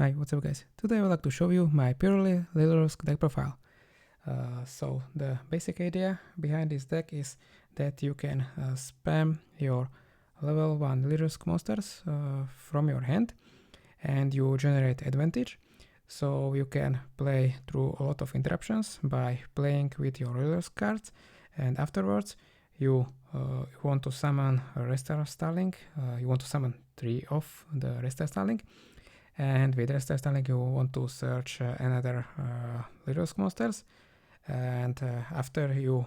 Hi, what's up guys? Today I would like to show you my purely Lyrilusc deck profile. So the basic idea behind this deck is that you can spam your level 1 Lyrilusc monsters from your hand and you generate advantage. So you can play through a lot of interruptions by playing with your Lyrilusc cards, and afterwards you want to summon a Restore Starling. You want to summon 3 of the Restore Starling. And with Restore Starling you want to search another Lyrilusc monsters, and after you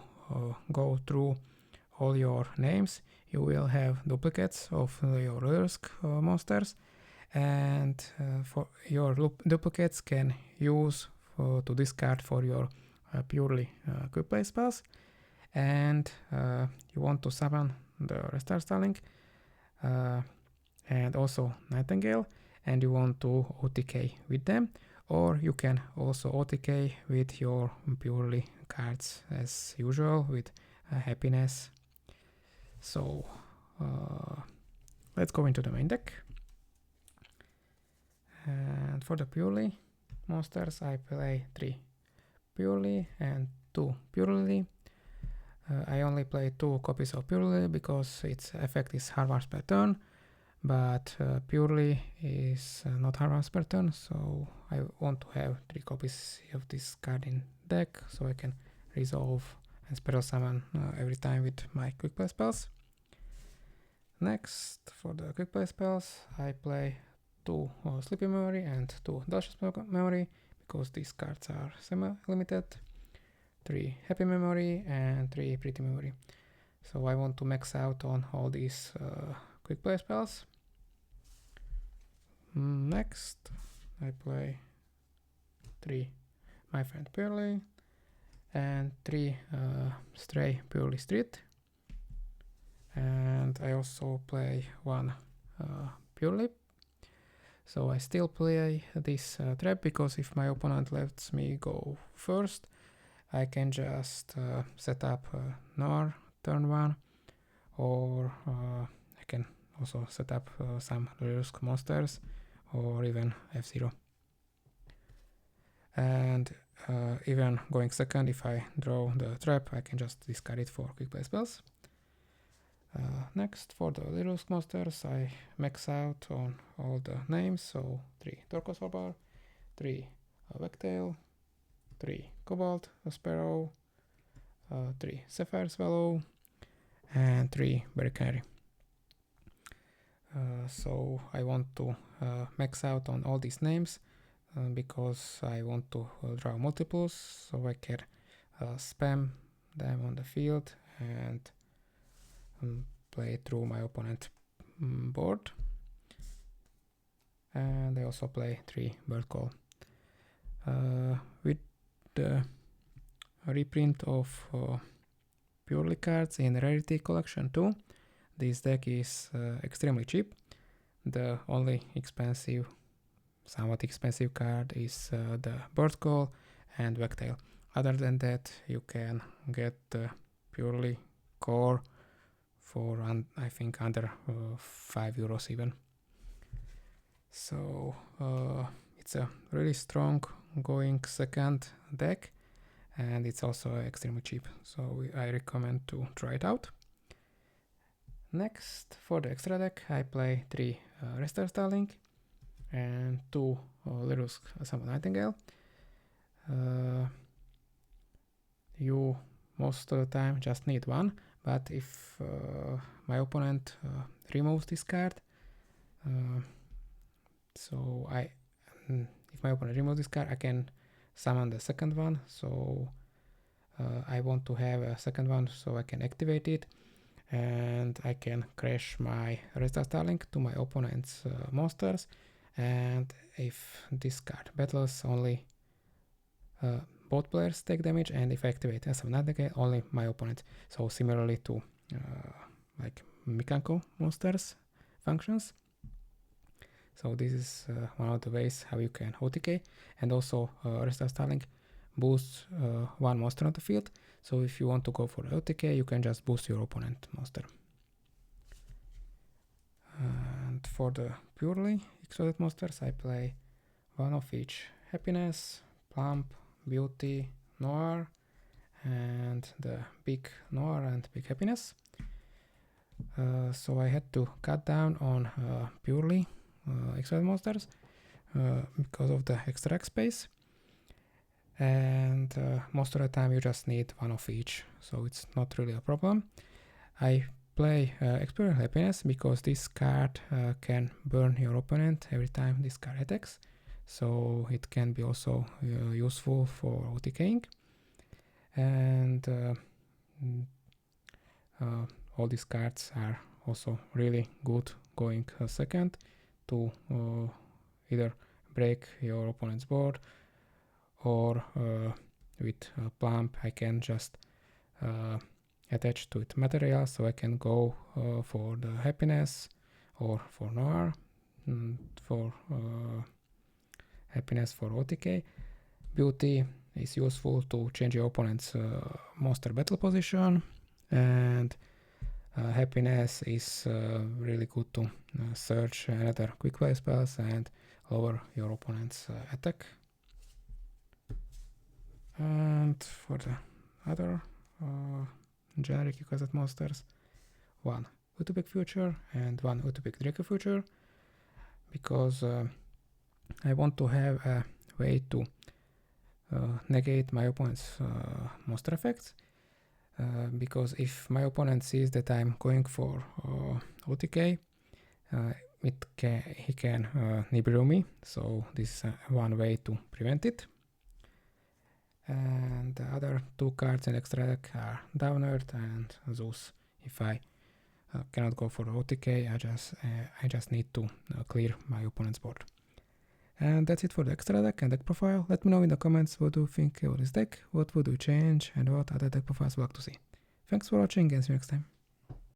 go through all your names you will have duplicates of your Lyrilusc monsters, and for your duplicates can use to discard for your purely quick play spells. And you want to summon the Restore Starling and also Nightingale, and you want to OTK with them, or you can also OTK with your purely cards as usual with happiness. So let's go into the main deck. And for the purely monsters I play 3 purely and 2 purely. I only play 2 copies of purely because its effect is hard once per turn, but purely is not hard once per turn, so I want to have 3 copies of this card in deck so I can resolve and spell summon every time with my quick play spells. Next, for the quick play spells I play 2 Sleepy Memory and 2 Delicious Memory because these cards are semi-limited, 3 Happy Memory and 3 Pretty Memory. So I want to max out on all these quick play spells. Next I play 3 My Friend Purely and 3 Stray Purely Street, and I also play 1 Purely. So I still play this trap because if my opponent lets me go first I can just set up Noir turn 1, or I can also set up some Lyrilusc monsters or even F0. And even going second, if I draw the trap I can just discard it for quick play spells. Next, for the Lyrilusc monsters I max out on all the names, so 3 Turquoise Warbar, 3 Wagtail, 3 Cobalt Sparrow, 3 Sapphire Swallow, and 3 Berry Canary. So I want to max out on all these names because I want to draw multiples, so I can spam them on the field and play through my opponent board. And I also play 3 Bird Call. With the reprint of purely cards in Rarity Collection 2, this deck is extremely cheap. The only somewhat expensive card is the Bird Call and Wagtail. Other than that you can get the purely core for I think under €5 even. So it's a really strong going second deck, and it's also extremely cheap, so I recommend to try it out. Next, for the extra deck I play 3 Restore Starling and 2 Lyrilusc Summon Nightingale. You most of the time just need 1, but if my opponent removes this card, so if my opponent removes this card I can summon the second one, so I want to have a second one so I can activate it, and I can crash my Restore Starling to my opponent's monsters, and if this card battles only both players take damage, and if I activate as of Nightingale only my opponent. So similarly to like Mikanko monsters functions. So this is one of the ways how you can OTK, and also Restore Starling boosts 1 monster on the field, so if you want to go for OTK you can just boost your opponent monster. And for the purely exotic monsters I play one of each Happiness, Plump, Beauty, Noir, and the Big Noir and Big Happiness. So I had to cut down on purely exiled monsters because of the extra X space. And most of the time you just need one of each, so it's not really a problem. I play Experience Happiness because this card can burn your opponent every time this card attacks, so it can be also useful for OTKing. And all these cards are also really good going second to either break your opponent's board, or with Plump I can just attach to it material, so I can go for the Happiness or for Noir, for Happiness for OTK. Beauty is useful to change your opponent's monster battle position, and Happiness is really good to search another quick play spells and lower your opponent's attack. And for the other generic Yugioh monsters, one Utopic Future and one Utopic Draco Future, because I want to have a way to negate my opponent's monster effects, because if my opponent sees that I'm going for OTK, he can Nibiru me, so this is one way to prevent it. And the other two cards in extra deck are Down Earth and Zeus. If I cannot go for OTK, I just need to clear my opponent's board. And that's it for the extra deck and deck profile. Let me know in the comments what do you think about this deck, what would you change, and what other deck profiles would you like to see. Thanks for watching and see you next time.